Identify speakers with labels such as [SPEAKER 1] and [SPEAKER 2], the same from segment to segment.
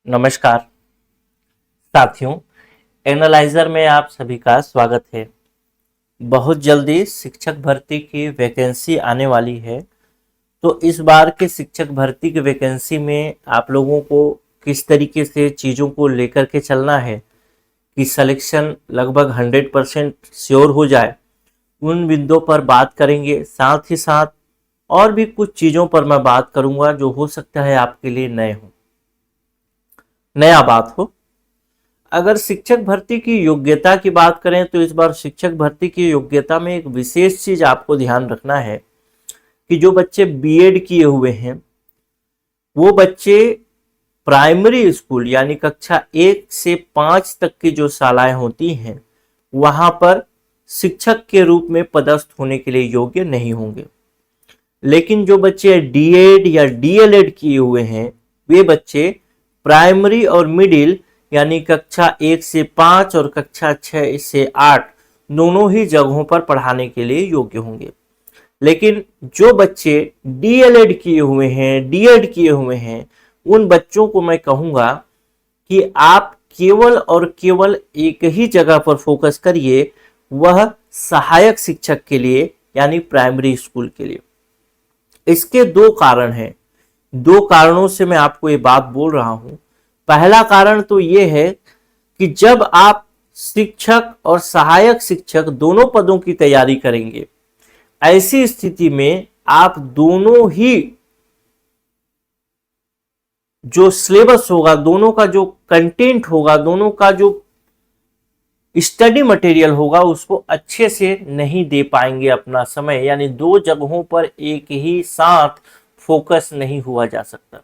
[SPEAKER 1] नमस्कार साथियों, एनालाइजर में आप सभी का स्वागत है। बहुत जल्दी शिक्षक भर्ती की वैकेंसी आने वाली है। तो इस बार के शिक्षक भर्ती की वैकेंसी में आप लोगों को किस तरीके से चीज़ों को लेकर के चलना है कि सिलेक्शन लगभग 100% श्योर हो जाए, उन बिंदुओं पर बात करेंगे। साथ ही साथ और भी कुछ चीज़ों पर मैं बात करूंगा जो हो सकता है आपके लिए नया बात हो। अगर शिक्षक भर्ती की योग्यता की बात करें तो इस बार शिक्षक भर्ती की योग्यता में एक विशेष चीज आपको ध्यान रखना है कि जो बच्चे बीएड किए हुए हैं वो बच्चे प्राइमरी स्कूल यानी कक्षा 1 से 5 तक की जो शालाएं होती हैं वहां पर शिक्षक के रूप में पदस्थ होने के लिए योग्य नहीं होंगे। लेकिन जो बच्चे डीएड या डीएलएड किए हुए हैं वे बच्चे प्राइमरी और मिडिल यानी कक्षा 1 से 5 और कक्षा 6 से 8 दोनों ही जगहों पर पढ़ाने के लिए योग्य होंगे। लेकिन जो बच्चे डीएलएड किए हुए हैं, डीएड किए हुए हैं, उन बच्चों को मैं कहूँगा कि आप केवल और केवल एक ही जगह पर फोकस करिए, वह सहायक शिक्षक के लिए यानी प्राइमरी स्कूल के लिए। इसके दो कारण हैं। दो कारणों से मैं आपको ये बात बोल रहा हूं। पहला कारण तो ये है कि जब आप शिक्षक और सहायक शिक्षक दोनों पदों की तैयारी करेंगे, ऐसी स्थिति में आप दोनों ही जो सिलेबस होगा, दोनों का जो कंटेंट होगा, दोनों का जो स्टडी मटेरियल होगा उसको अच्छे से नहीं दे पाएंगे अपना समय, यानी दो जगहों पर एक ही साथ फोकस नहीं हुआ जा सकता।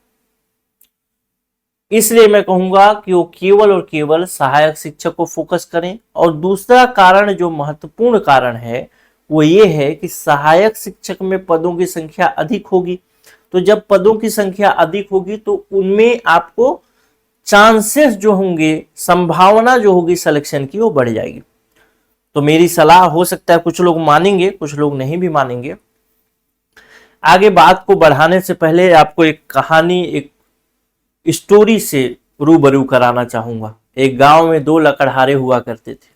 [SPEAKER 1] इसलिए मैं कहूंगा कि वो केवल और केवल सहायक शिक्षक को फोकस करें। और दूसरा कारण जो महत्वपूर्ण कारण है वो ये है कि सहायक शिक्षक में पदों की संख्या अधिक होगी। तो जब पदों की संख्या अधिक होगी तो उनमें आपको चांसेस जो होंगे, संभावना जो होगी सिलेक्शन की, वो बढ़ जाएगी। तो मेरी सलाह, हो सकता है कुछ लोग मानेंगे, कुछ लोग नहीं भी मानेंगे। आगे बात को बढ़ाने से पहले आपको एक कहानी, एक स्टोरी से रूबरू कराना चाहूंगा। एक गांव में दो लकड़हारे हुआ करते थे।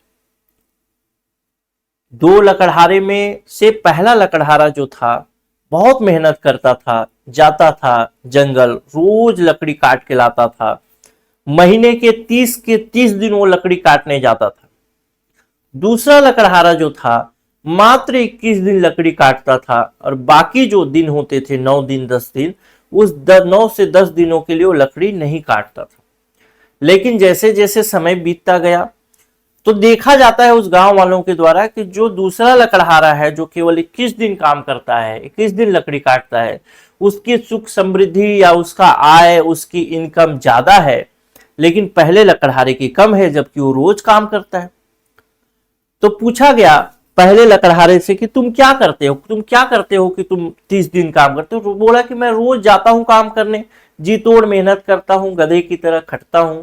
[SPEAKER 1] दो लकड़हारे में से पहला लकड़हारा जो था बहुत मेहनत करता था, जाता था जंगल, रोज लकड़ी काट के लाता था। महीने के 30 दिन वो लकड़ी काटने जाता था। दूसरा लकड़हारा जो था मात्र 21 दिन लकड़ी काटता था और बाकी जो दिन होते थे 9 दिन 10 दिन, उस 9 से 10 दिनों के लिए वो लकड़ी नहीं काटता था। लेकिन जैसे जैसे समय बीतता गया तो देखा जाता है उस गांव वालों के द्वारा कि जो दूसरा लकड़हारा है, जो केवल 21 दिन काम करता है, 21 दिन लकड़ी काटता है, उसकी सुख समृद्धि या उसका आय, उसकी इनकम ज्यादा है, लेकिन पहले लकड़हारे की कम है, जबकि वो रोज काम करता है। तो पूछा गया पहले लकड़हारे से कि तुम क्या करते हो कि तुम 30 दिन काम करते हो। तो बोला कि मैं रोज जाता हूं काम करने, जी तोड़ मेहनत करता हूं, गधे की तरह खटता हूं,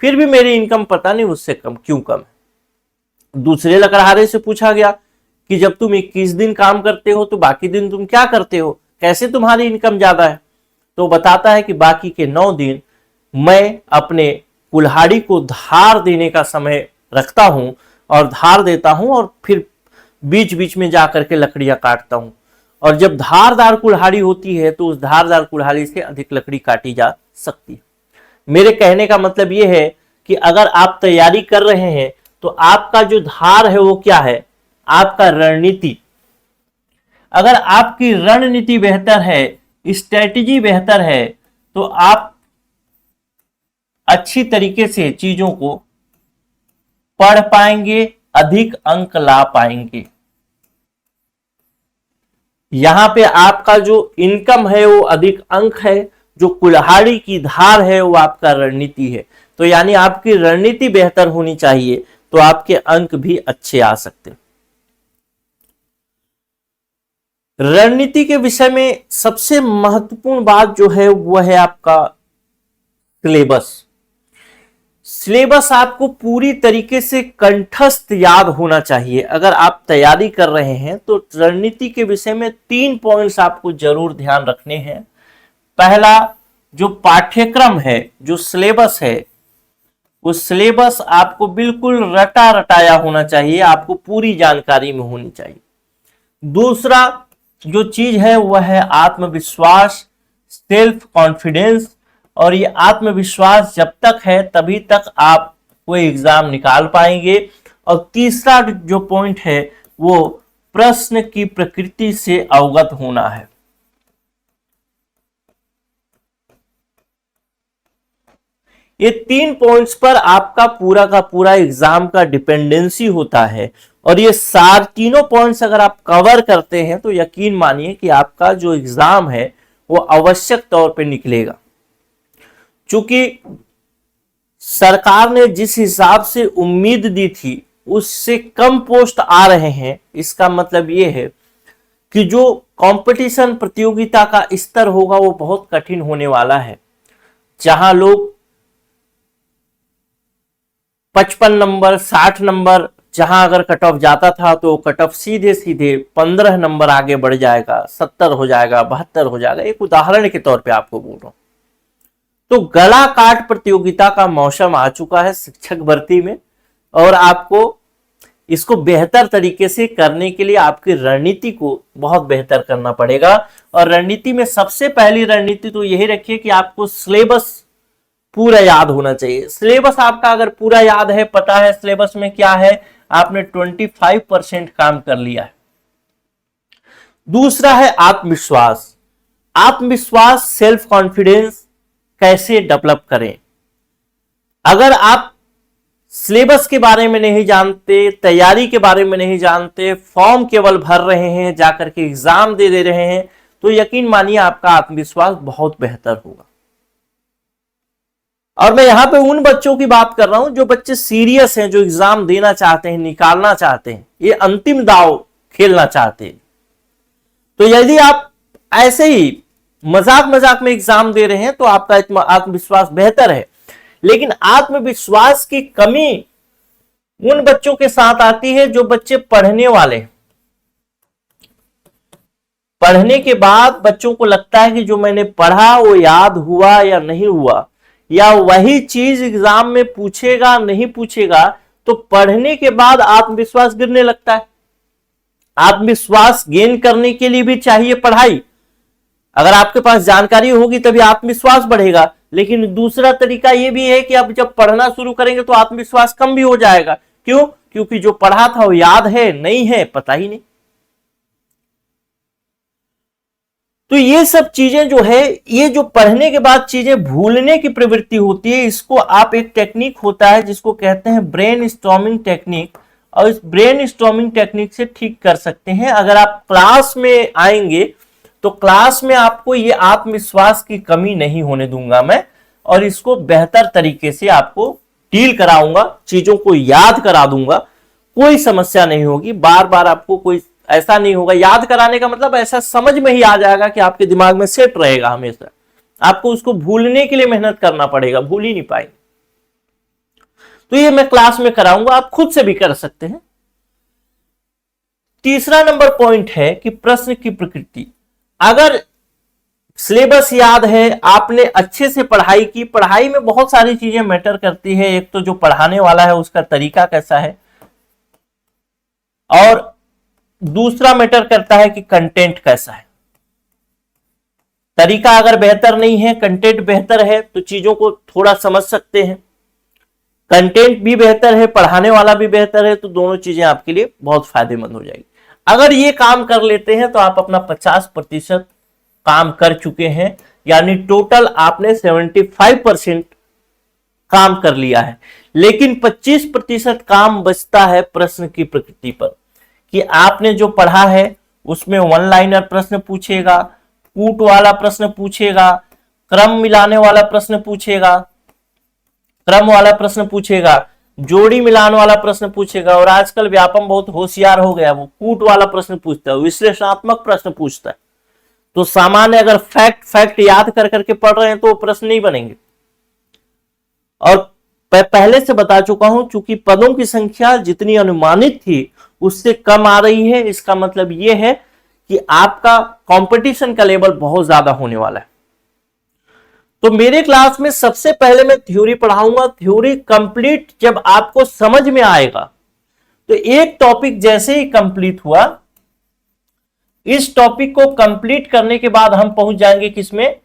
[SPEAKER 1] फिर भी मेरी इनकम पता नहीं उससे कम क्यों कम है। दूसरे लकड़हारे से पूछा गया कि जब तुम 21 दिन काम करते हो तो बाकी दिन तुम क्या करते हो, कैसे तुम्हारी इनकम ज्यादा है। तो बताता है कि बाकी के 9 दिन मैं अपने कुल्हाड़ी को धार देने का समय रखता हूं और धार देता हूं और फिर बीच बीच में जाकर के लकड़ियां काटता हूं। और जब धारदार कुल्हाड़ी होती है तो उस धारदार कुल्हाड़ी से अधिक लकड़ी काटी जा सकती है। मेरे कहने का मतलब यह है कि अगर आप तैयारी कर रहे हैं तो आपका जो धार है वो क्या है, आपका रणनीति। अगर आपकी रणनीति बेहतर है, स्ट्रेटेजी बेहतर है, तो आप अच्छी तरीके से चीजों को पढ़ पाएंगे, अधिक अंक ला पाएंगे। यहां पे आपका जो इनकम है वो अधिक अंक है, जो कुल्हाड़ी की धार है वो आपका रणनीति है। तो यानी आपकी रणनीति बेहतर होनी चाहिए तो आपके अंक भी अच्छे आ सकते हैं। रणनीति के विषय में सबसे महत्वपूर्ण बात जो है वह है आपका सिलेबस। सिलेबस आपको पूरी तरीके से कंठस्थ याद होना चाहिए। अगर आप तैयारी कर रहे हैं तो रणनीति के विषय में 3 पॉइंट्स आपको जरूर ध्यान रखने हैं। पहला, जो पाठ्यक्रम है, जो सिलेबस है, उस सिलेबस आपको बिल्कुल रटा रटाया होना चाहिए, आपको पूरी जानकारी में होनी चाहिए। दूसरा जो चीज है वह है आत्मविश्वास, सेल्फ कॉन्फिडेंस। और ये आत्मविश्वास जब तक है तभी तक आप कोई एग्जाम निकाल पाएंगे। और तीसरा जो पॉइंट है वो प्रश्न की प्रकृति से अवगत होना है। ये 3 पॉइंट्स पर आपका पूरा का पूरा एग्जाम का डिपेंडेंसी होता है। और ये तीनों पॉइंट्स अगर आप कवर करते हैं तो यकीन मानिए कि आपका जो एग्जाम है वो आवश्यक तौर पे निकलेगा। चूंकि सरकार ने जिस हिसाब से उम्मीद दी थी उससे कम पोस्ट आ रहे हैं, इसका मतलब ये है कि जो कंपटीशन प्रतियोगिता का स्तर होगा वो बहुत कठिन होने वाला है। जहां लोग 55 नंबर 60 नंबर जहां अगर कट ऑफ जाता था तो कट ऑफ सीधे सीधे 15 नंबर आगे बढ़ जाएगा, 70 हो जाएगा, 72 हो जाएगा। एक उदाहरण के तौर पे आपको बोल रहा हूं। तो गला काट प्रतियोगिता का मौसम आ चुका है शिक्षक भर्ती में, और आपको इसको बेहतर तरीके से करने के लिए आपकी रणनीति को बहुत बेहतर करना पड़ेगा। और रणनीति में सबसे पहली रणनीति तो यही रखिए कि आपको सिलेबस पूरा याद होना चाहिए। सिलेबस आपका अगर पूरा याद है, पता है सिलेबस में क्या है, आपने 25% काम कर लिया है। दूसरा है आत्मविश्वास। आत्मविश्वास, सेल्फ कॉन्फिडेंस कैसे डेवलप करें। अगर आप सिलेबस के बारे में नहीं जानते, तैयारी के बारे में नहीं जानते, फॉर्म केवल भर रहे हैं, जाकर के एग्जाम दे रहे हैं, तो यकीन मानिए आपका आत्मविश्वास बहुत बेहतर होगा। और मैं यहां पे उन बच्चों की बात कर रहा हूं जो बच्चे सीरियस हैं, जो एग्जाम देना चाहते हैं, निकालना चाहते हैं, ये अंतिम दाव खेलना चाहते हैं। तो यदि आप ऐसे ही मजाक मजाक में एग्जाम दे रहे हैं तो आपका आत्मविश्वास बेहतर है। लेकिन आत्मविश्वास की कमी उन बच्चों के साथ आती है जो बच्चे पढ़ने वाले, पढ़ने के बाद बच्चों को लगता है कि जो मैंने पढ़ा वो याद हुआ या नहीं हुआ, या वही चीज एग्जाम में पूछेगा नहीं पूछेगा, तो पढ़ने के बाद आत्मविश्वास गिरने लगता है। आत्मविश्वास गेन करने के लिए भी चाहिए पढ़ाई। अगर आपके पास जानकारी होगी तभी आत्मविश्वास बढ़ेगा। लेकिन दूसरा तरीका यह भी है कि आप जब पढ़ना शुरू करेंगे तो आत्मविश्वास कम भी हो जाएगा। क्यों? क्योंकि जो पढ़ा था वो याद है नहीं है पता ही नहीं। तो ये सब चीजें जो है, ये जो पढ़ने के बाद चीजें भूलने की प्रवृत्ति होती है, इसको आप एक टेक्निक होता है जिसको कहते हैं ब्रेन स्टॉर्मिंग टेक्निक, और इस ब्रेन स्टॉर्मिंग टेक्निक से ठीक कर सकते हैं। अगर आप क्लास में आएंगे तो क्लास में आपको ये आत्मविश्वास की कमी नहीं होने दूंगा मैं, और इसको बेहतर तरीके से आपको डील कराऊंगा, चीजों को याद करा दूंगा, कोई समस्या नहीं होगी। बार बार आपको कोई ऐसा नहीं होगा। याद कराने का मतलब ऐसा समझ में ही आ जाएगा कि आपके दिमाग में सेट रहेगा हमेशा। आपको उसको भूलने के लिए मेहनत करना पड़ेगा, भूल ही नहीं पाएंगे। तो ये मैं क्लास में कराऊंगा, आप खुद से भी कर सकते हैं। तीसरा नंबर पॉइंट है कि प्रश्न की प्रकृति। अगर सिलेबस याद है, आपने अच्छे से पढ़ाई की, पढ़ाई में बहुत सारी चीजें मैटर करती है। एक तो जो पढ़ाने वाला है उसका तरीका कैसा है, और दूसरा मैटर करता है कि कंटेंट कैसा है। तरीका अगर बेहतर नहीं है, कंटेंट बेहतर है तो चीजों को थोड़ा समझ सकते हैं। कंटेंट भी बेहतर है, पढ़ाने वाला भी बेहतर है, तो दोनों चीजें आपके लिए बहुत फायदेमंद हो जाएगी। अगर ये काम कर लेते हैं तो आप अपना 50% काम कर चुके हैं, यानी टोटल आपने 75% काम कर लिया है। लेकिन 25% काम बचता है प्रश्न की प्रकृति पर, कि आपने जो पढ़ा है उसमें वन लाइनर प्रश्न पूछेगा, कूट वाला प्रश्न पूछेगा, क्रम मिलाने वाला प्रश्न पूछेगा, क्रम वाला प्रश्न पूछेगा, जोड़ी मिलान वाला प्रश्न पूछेगा, और आजकल व्यापम बहुत होशियार हो गया, वो कूट वाला प्रश्न पूछता है, विश्लेषणात्मक प्रश्न पूछता है। तो सामान्य अगर फैक्ट याद कर करके पढ़ रहे हैं तो वो प्रश्न नहीं बनेंगे। और पहले से बता चुका हूं, चूंकि पदों की संख्या जितनी अनुमानित थी उससे कम आ रही है, इसका मतलब यह है कि आपका कंपटीशन का लेवल बहुत ज्यादा होने वाला है। तो मेरे क्लास में सबसे पहले मैं थ्योरी पढ़ाऊंगा। थ्योरी कंप्लीट जब आपको समझ में आएगा, तो एक टॉपिक जैसे ही कंप्लीट हुआ, इस टॉपिक को कंप्लीट करने के बाद हम पहुंच जाएंगे किसमें,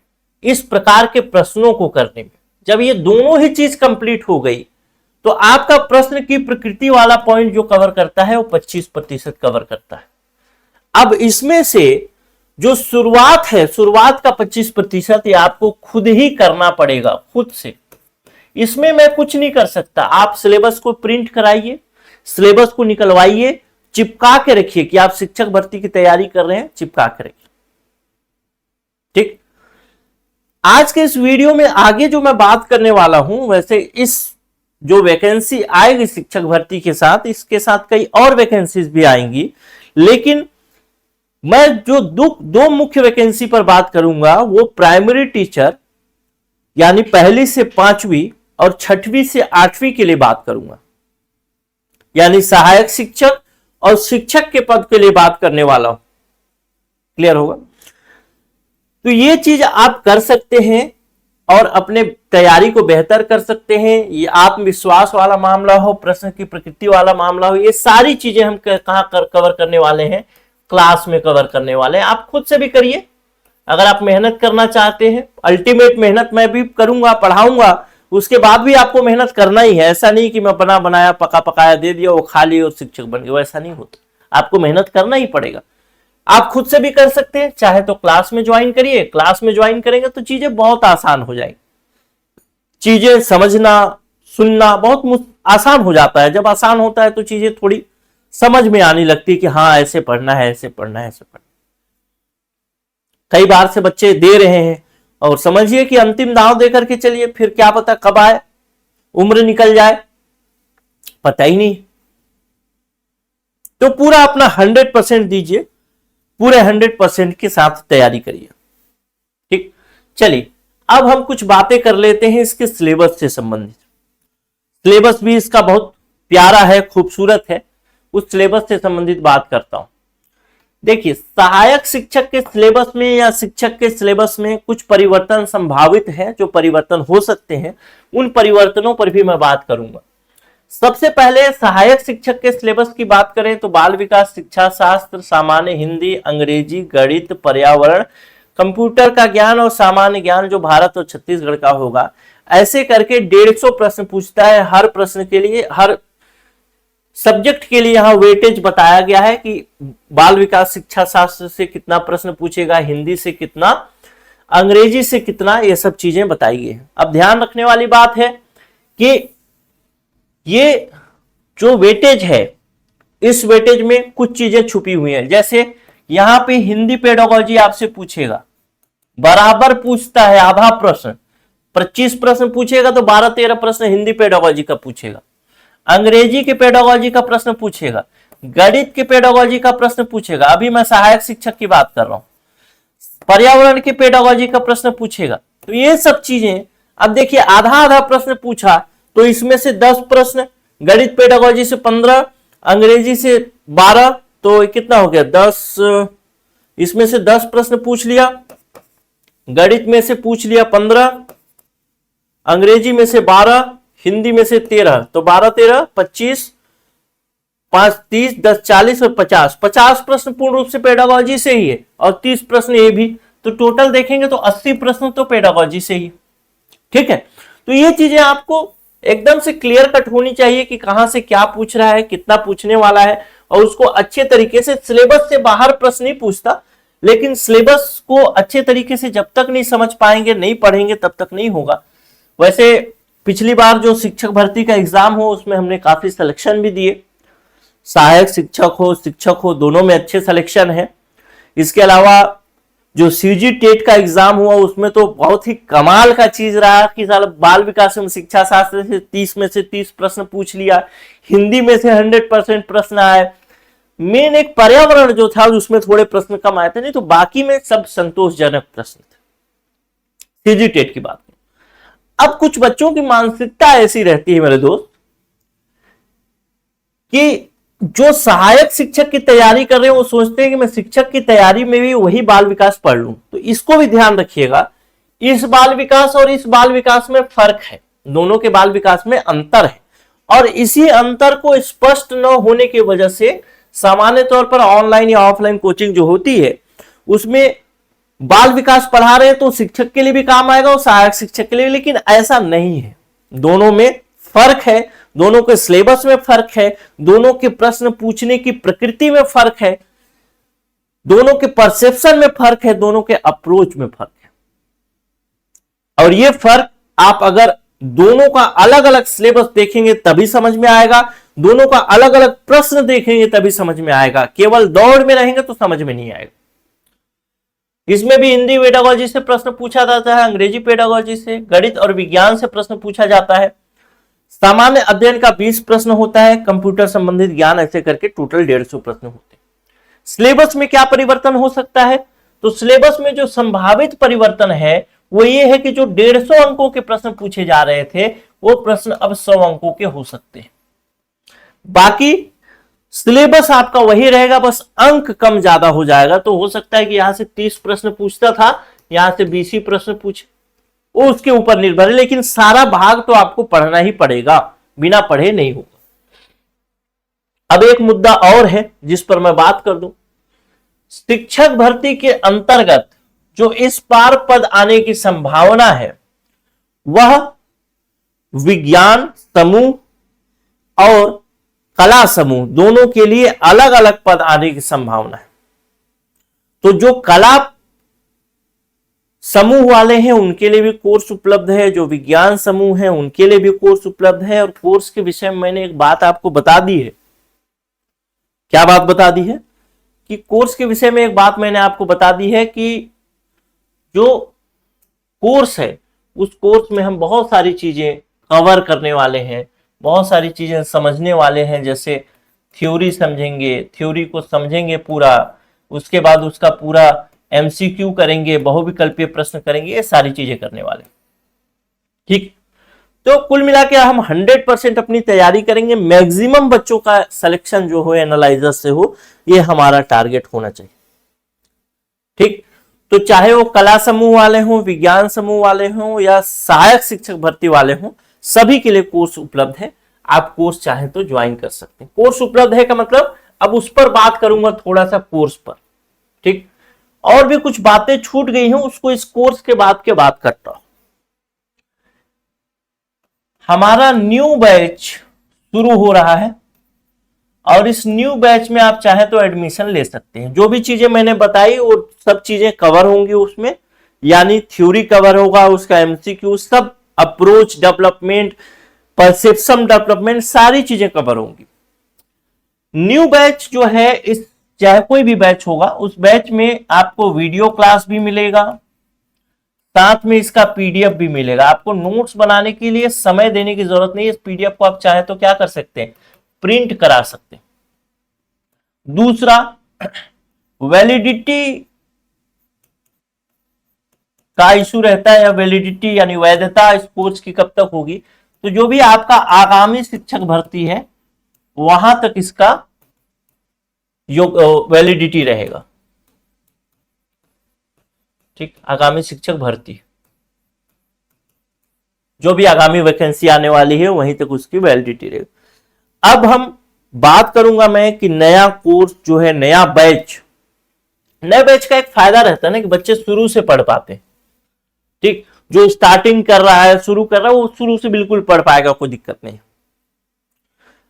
[SPEAKER 1] इस प्रकार के प्रश्नों को करने में। जब ये दोनों ही चीज कंप्लीट हो गई, तो आपका प्रश्न की प्रकृति वाला पॉइंट जो कवर करता है वो 25% कवर करता है। अब इसमें से जो शुरुआत है, शुरुआत का 25% ये आपको खुद ही करना पड़ेगा, खुद से। इसमें मैं कुछ नहीं कर सकता। आप सिलेबस को प्रिंट कराइए, सिलेबस को निकलवाइए, चिपका के रखिए कि आप शिक्षक भर्ती की तैयारी कर रहे हैं, चिपका के रखिए। ठीक, आज के इस वीडियो में आगे जो मैं बात करने वाला हूं, वैसे इस जो वैकेंसी आएगी शिक्षक भर्ती के साथ, इसके साथ कई और वैकेंसीज भी आएंगी, लेकिन मैं जो दो मुख्य वैकेंसी पर बात करूंगा वो प्राइमरी टीचर यानी 1ली से 5वीं और 6वीं से 8वीं के लिए बात करूंगा, यानी सहायक शिक्षक और शिक्षक के पद के लिए बात करने वाला हूं। क्लियर होगा? तो ये चीज आप कर सकते हैं और अपने तैयारी को बेहतर कर सकते हैं। ये आत्मविश्वास वाला मामला हो, प्रश्न की प्रकृति वाला मामला हो, ये सारी चीजें हम कहां कवर करने वाले हैं, क्लास में कवर करने वाले हैं। आप खुद से भी करिए अगर आप मेहनत करना चाहते हैं। अल्टीमेट मेहनत मैं भी करूंगा, पढ़ाऊंगा, उसके बाद भी आपको मेहनत करना ही है। ऐसा नहीं कि मैं बना बनाया पका पकाया दे दिया, वो खा लिया और शिक्षक बन गया, वैसा नहीं होता। आपको मेहनत करना ही पड़ेगा। आप खुद से भी कर सकते हैं, चाहे तो क्लास में ज्वाइन करिए। क्लास में ज्वाइन करेंगे तो चीजें बहुत आसान हो जाएंगी। चीजें समझना सुनना बहुत आसान हो जाता है। जब आसान होता है तो चीजें थोड़ी समझ में आने लगती है कि हाँ ऐसे पढ़ना है, ऐसे पढ़ना है, ऐसे पढ़ना। कई बार से बच्चे दे रहे हैं और समझिए कि अंतिम दांव देकर के चलिए, फिर क्या पता कब आए, उम्र निकल जाए, पता ही नहीं। तो पूरा अपना 100% दीजिए, पूरे 100% के साथ तैयारी करिए। ठीक, चलिए अब हम कुछ बातें कर लेते हैं इसके सिलेबस से संबंधित। सिलेबस भी इसका बहुत प्यारा है, खूबसूरत है। उस सिलेबस से संबंधित बात करता हूं। देखिए, सहायक शिक्षक के सिलेबस में या शिक्षक के सिलेबस में कुछ परिवर्तन संभावित है, जो परिवर्तन हो सकते हैं, उन परिवर्तनों पर भी मैं बात करूंगा। सबसे पहले सहायक शिक्षक के सिलेबस की बात करें तो बाल विकास, शिक्षा शास्त्र, सामान्य हिंदी, अंग्रेजी, गणित, पर्यावरण, कंप्यूटर का ज्ञान और सामान्य ज्ञान जो भारत और छत्तीसगढ़ का होगा, ऐसे करके 150 प्रश्न पूछता है। हर प्रश्न के लिए, हर सब्जेक्ट के लिए यहां वेटेज बताया गया है कि बाल विकास शिक्षा शास्त्र से कितना प्रश्न पूछेगा, हिंदी से कितना, अंग्रेजी से कितना, ये सब चीजें बताई गई हैं। अब ध्यान रखने वाली बात है कि ये जो वेटेज है, इस वेटेज में कुछ चीजें छुपी हुई हैं। जैसे यहां पे हिंदी पेडागोजी आपसे पूछेगा, बराबर पूछता है आधा प्रश्न। 25 प्रश्न पूछेगा तो 12-13 प्रश्न हिंदी पेडागोजी का पूछेगा, अंग्रेजी के पेडागोजी का प्रश्न पूछेगा, गणित के पेडागोजी का प्रश्न पूछेगा। अभी मैं सहायक शिक्षक की बात कर रहा हूं। पर्यावरण के पेडागोजी का प्रश्न पूछेगा। तो ये सब चीजें, अब देखिए आधा आधा प्रश्न पूछा तो इसमें से 10 प्रश्न, गणित पेडागोजी से 15, अंग्रेजी से 12, तो कितना हो गया 10। इसमें से 10 प्रश्न पूछ लिया, गणित में से पूछ लिया 15, अंग्रेजी में से 12, हिंदी में से 13, तो 12-13 25, 5-30, 10-40 और 50 प्रश्न पूर्ण रूप से पेडागोजी से ही है और 30 प्रश्न ये भी। तो टोटल देखेंगे तो 80 प्रश्न तो पेडागोजी से ही। ठीक है, तो ये चीजें आपको एकदम से क्लियर कट होनी चाहिए कि कहां से क्या पूछ रहा है, कितना पूछने वाला है, और उसको अच्छे तरीके से, सिलेबस से बाहर प्रश्न नहीं पूछता, लेकिन सिलेबस को अच्छे तरीके से जब तक नहीं समझ पाएंगे, नहीं पढ़ेंगे, तब तक नहीं होगा। वैसे पिछली बार जो शिक्षक भर्ती का एग्जाम हो उसमें हमने काफी सिलेक्शन भी दिए, सहायक शिक्षक हो दोनों में अच्छे सिलेक्शन है। इसके अलावा जो सीजी टेट का एग्जाम हुआ उसमें तो बहुत ही कमाल का चीज रहा कि साल बाल विकास एवं शिक्षा शास्त्र से 30 में से 30 प्रश्न पूछ लिया, हिंदी में से 100% प्रश्न आए। मेन एक पर्यावरण जो था उसमें थोड़े प्रश्न कम आए थे, नहीं तो बाकी में सब संतोषजनक प्रश्न थे। सीजी टेट की बात। अब कुछ बच्चों की मानसिकता ऐसी रहती है मेरे दोस्त कि जो सहायक शिक्षक की तैयारी कर रहे हैं वो सोचते हैं कि मैं शिक्षक की तैयारी में भी वही बाल विकास पढ़ लूं। तो इसको भी ध्यान रखिएगा इस बाल विकास और इस बाल विकास में फर्क है, दोनों के बाल विकास में अंतर है, और इसी अंतर को स्पष्ट न होने की वजह से सामान्य तौर पर ऑनलाइन या ऑफलाइन कोचिंग जो होती है उसमें बाल विकास पढ़ा रहे हैं तो शिक्षक के लिए भी काम आएगा और सहायक शिक्षक के लिए, लेकिन ऐसा नहीं है। दोनों में फर्क है, दोनों के सिलेबस में फर्क है, दोनों के प्रश्न पूछने की प्रकृति में फर्क है, दोनों के परसेप्शन में फर्क है, दोनों के अप्रोच में फर्क है। और ये फर्क आप अगर दोनों का अलग अलग सिलेबस देखेंगे तभी समझ में आएगा, दोनों का अलग अलग प्रश्न देखेंगे तभी समझ में आएगा। केवल दौड़ में रहेंगे तो समझ में नहीं आएगा। इसमें भी हिंदी पेडागोजी से प्रश्न पूछा जाता है, अंग्रेजी पेडागोजी से, गणित और विज्ञान से प्रश्न पूछा जाता है, सामान्य अध्ययन का 20 प्रश्न होता है, कंप्यूटर संबंधित ज्ञान, ऐसे करके टोटल 150 प्रश्न होते हैं। सिलेबस में क्या परिवर्तन हो सकता है? तो सिलेबस में जो संभावित परिवर्तन है वो ये है कि जो 150 अंकों के प्रश्न पूछे जा रहे थे वो प्रश्न अब 100 अंकों के हो सकते हैं। बाकी सिलेबस आपका वही रहेगा, बस अंक कम ज्यादा हो जाएगा। तो हो सकता है कि यहां से 30 प्रश्न पूछता था, यहां से 20 ही प्रश्न पूछे, वो उसके ऊपर निर्भर है, लेकिन सारा भाग तो आपको पढ़ना ही पड़ेगा, बिना पढ़े नहीं होगा। अब एक मुद्दा और है जिस पर मैं बात कर दूं। शिक्षक भर्ती के अंतर्गत जो इस बार पद आने की संभावना है वह विज्ञान समूह और कला समूह दोनों के लिए अलग अलग पद आने की संभावना है। तो जो कला समूह वाले हैं उनके लिए भी कोर्स उपलब्ध है, जो विज्ञान समूह है उनके लिए भी कोर्स उपलब्ध है। और कोर्स के विषय में मैंने एक बात आपको बता दी है। क्या बात बता दी है? कि कोर्स के विषय में एक बात मैंने आपको बता दी है कि जो कोर्स है उस कोर्स में हम बहुत सारी चीजें कवर करने वाले हैं, बहुत सारी चीजें समझने वाले हैं। जैसे थ्योरी समझेंगे, थ्योरी को समझेंगे पूरा, उसके बाद उसका पूरा एमसीक्यू करेंगे, बहुविकल्पीय प्रश्न करेंगे, ये सारी चीजें करने वाले। ठीक, तो कुल मिला के हम 100% अपनी तैयारी करेंगे, मैक्सिमम बच्चों का सिलेक्शन जो हो एनालाइजर से हो, ये हमारा टारगेट होना चाहिए। ठीक, तो चाहे वो कला समूह वाले हों, विज्ञान समूह वाले हों या सहायक शिक्षक भर्ती वाले हों, सभी के लिए कोर्स उपलब्ध है। आप कोर्स चाहे तो ज्वाइन कर सकते हैं। कोर्स उपलब्ध है का मतलब अब उस पर बात करूंगा थोड़ा सा कोर्स पर। ठीक, और भी कुछ बातें छूट गई हैं उसको इस कोर्स के बाद करता हूं। हमारा न्यू बैच शुरू हो रहा है और इस न्यू बैच में आप चाहे तो एडमिशन ले सकते हैं। जो भी चीजें मैंने बताई वो सब चीजें कवर होंगी उसमें, यानी थ्योरी कवर होगा, उसका एमसीक्यू, सब अप्रोच डेवलपमेंट, परसेप्शन डेवलपमेंट, सारी चीजें कवर होंगी। न्यू बैच जो है, इस चाहे कोई भी बैच होगा, उस बैच में आपको वीडियो क्लास भी मिलेगा, साथ में इसका पीडीएफ भी मिलेगा। आपको नोट्स बनाने के लिए समय देने की जरूरत नहीं है। इस पीडीएफ को आप चाहे तो क्या कर सकते हैं, प्रिंट करा सकते हैं। दूसरा, वैलिडिटी का इशू रहता है, या वैलिडिटी यानी वैधता इस कोर्स की कब तक होगी। तो जो भी आपका आगामी शिक्षक भर्ती है वहां तक इसका वैलिडिटी रहेगा। ठीक, आगामी शिक्षक भर्ती, जो भी आगामी वैकेंसी आने वाली है वहीं तक उसकी वैलिडिटी रहेगी। अब हम बात करूंगा मैं कि नया कोर्स जो है, नया बैच, नए बैच का एक फायदा रहता है ना कि बच्चे शुरू से पढ़ पाते हैं। ठीक, जो स्टार्टिंग कर रहा है, शुरू कर रहा है, वो शुरू से बिल्कुल पढ़ पाएगा, कोई दिक्कत नहीं।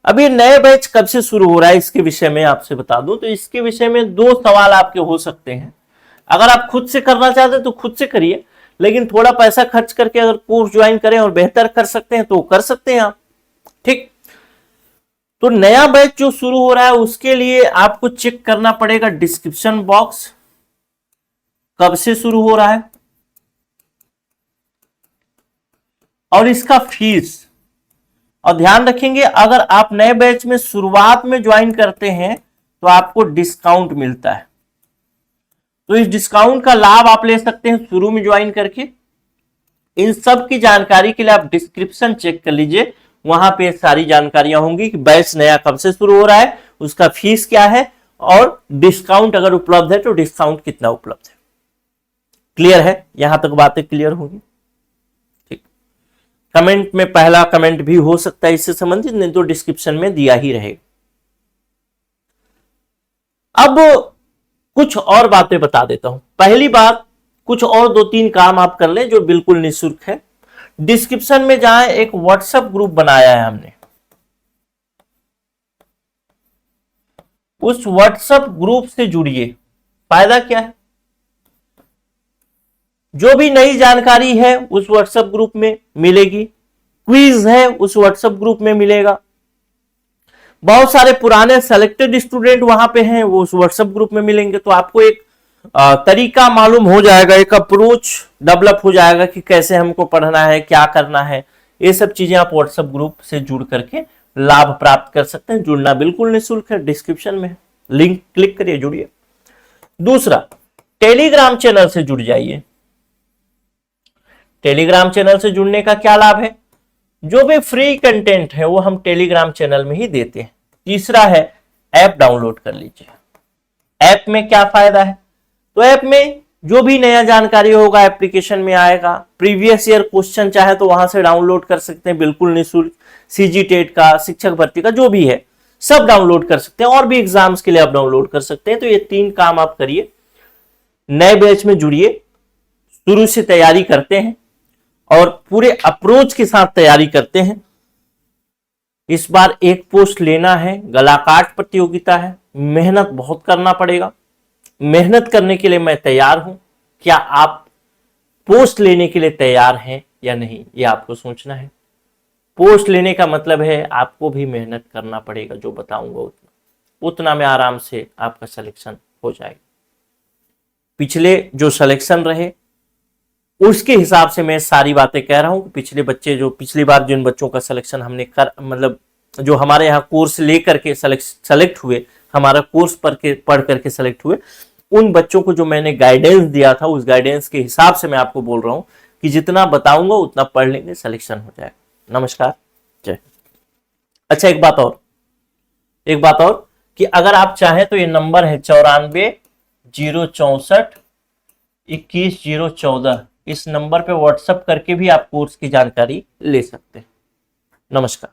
[SPEAKER 1] अब ये नए बैच कब से शुरू हो रहा है इसके विषय में आपसे बता दूं। तो इसके विषय में 2 सवाल आपके हो सकते हैं। अगर आप खुद से करना चाहते हैं तो खुद से करिए, लेकिन थोड़ा पैसा खर्च करके अगर कोर्स ज्वाइन करें और बेहतर कर सकते हैं तो कर सकते हैं आप। ठीक, तो नया बैच जो शुरू हो रहा है उसके लिए आपको चेक करना पड़ेगा डिस्क्रिप्शन बॉक्स, कब से शुरू हो रहा है और इसका फीस। और ध्यान रखेंगे, अगर आप नए बैच में शुरुआत में ज्वाइन करते हैं तो आपको डिस्काउंट मिलता है। तो इस डिस्काउंट का लाभ आप ले सकते हैं शुरू में ज्वाइन करके। इन सब की जानकारी के लिए आप डिस्क्रिप्शन चेक कर लीजिए, वहां पे सारी जानकारियां होंगी कि बैच नया कब से शुरू हो रहा है, उसका फीस क्या है और डिस्काउंट अगर उपलब्ध है तो डिस्काउंट कितना उपलब्ध है। क्लियर है? यहां तक बातें क्लियर होगी? ठीक। कमेंट में पहला कमेंट भी हो सकता है इससे संबंधित, नहीं तो डिस्क्रिप्शन में दिया ही रहेगा। अब कुछ और बातें बता देता हूं। पहली बात, कुछ और 2-3 काम आप कर लें जो बिल्कुल निःशुल्क है। डिस्क्रिप्शन में जाएं, एक व्हाट्सएप ग्रुप बनाया है हमने, उस व्हाट्सएप ग्रुप से जुड़िए। फायदा क्या है? जो भी नई जानकारी है उस व्हाट्सएप ग्रुप में मिलेगी, क्विज है उस व्हाट्सएप ग्रुप में मिलेगा, बहुत सारे पुराने सेलेक्टेड स्टूडेंट वहां पे हैं, वो उस व्हाट्सएप ग्रुप में मिलेंगे। तो आपको एक तरीका मालूम हो जाएगा, एक अप्रोच डेवलप हो जाएगा कि कैसे हमको पढ़ना है, क्या करना है। ये सब चीजें आप व्हाट्सएप ग्रुप से जुड़ करके लाभ प्राप्त कर सकते हैं। जुड़ना बिल्कुल निःशुल्क है, डिस्क्रिप्शन में लिंक क्लिक करिए, जुड़िए। दूसरा, टेलीग्राम चैनल से जुड़ जाइए। टेलीग्राम चैनल से जुड़ने का क्या लाभ है? जो भी फ्री कंटेंट है वो हम टेलीग्राम चैनल में ही देते हैं। तीसरा है, ऐप डाउनलोड कर लीजिए। ऐप में क्या फायदा है? तो ऐप में जो भी नया जानकारी होगा एप्लीकेशन में आएगा। प्रीवियस ईयर क्वेश्चन चाहे तो वहां से डाउनलोड कर सकते हैं बिल्कुल निःशुल्क। सीजी टेट का, शिक्षक भर्ती का, जो भी है सब डाउनलोड कर सकते हैं, और भी एग्जाम्स के लिए आप डाउनलोड कर सकते हैं। तो ये 3 काम आप करिए। नए बैच में जुड़िए, शुरू से तैयारी करते हैं और पूरे अप्रोच के साथ तैयारी करते हैं। इस बार एक पोस्ट लेना है, गलाकाट प्रतियोगिता है, मेहनत बहुत करना पड़ेगा। मेहनत करने के लिए मैं तैयार हूं। क्या आप पोस्ट लेने के लिए तैयार हैं या नहीं, ये आपको सोचना है। पोस्ट लेने का मतलब है आपको भी मेहनत करना पड़ेगा, जो बताऊंगा उतना में आराम से आपका सिलेक्शन हो जाएगा। पिछले जो सिलेक्शन रहे उसके हिसाब से मैं सारी बातें कह रहा हूं। पिछले बच्चे जो पिछली बार जिन बच्चों का सिलेक्शन हमने मतलब जो हमारे यहाँ कोर्स लेकर के सेलेक्ट हुए, हमारा कोर्स पढ़ करके सेलेक्ट हुए, उन बच्चों को जो मैंने गाइडेंस दिया था उस गाइडेंस के हिसाब से मैं आपको बोल रहा हूं कि जितना बताऊंगा उतना पढ़ लेंगे, सिलेक्शन हो जाएगा। नमस्कार, जय। अच्छा, एक बात और कि अगर आप चाहें तो ये नंबर है 94-064-21-014, इस नंबर पे व्हाट्सएप करके भी आप कोर्स की जानकारी ले सकते हैं। नमस्कार।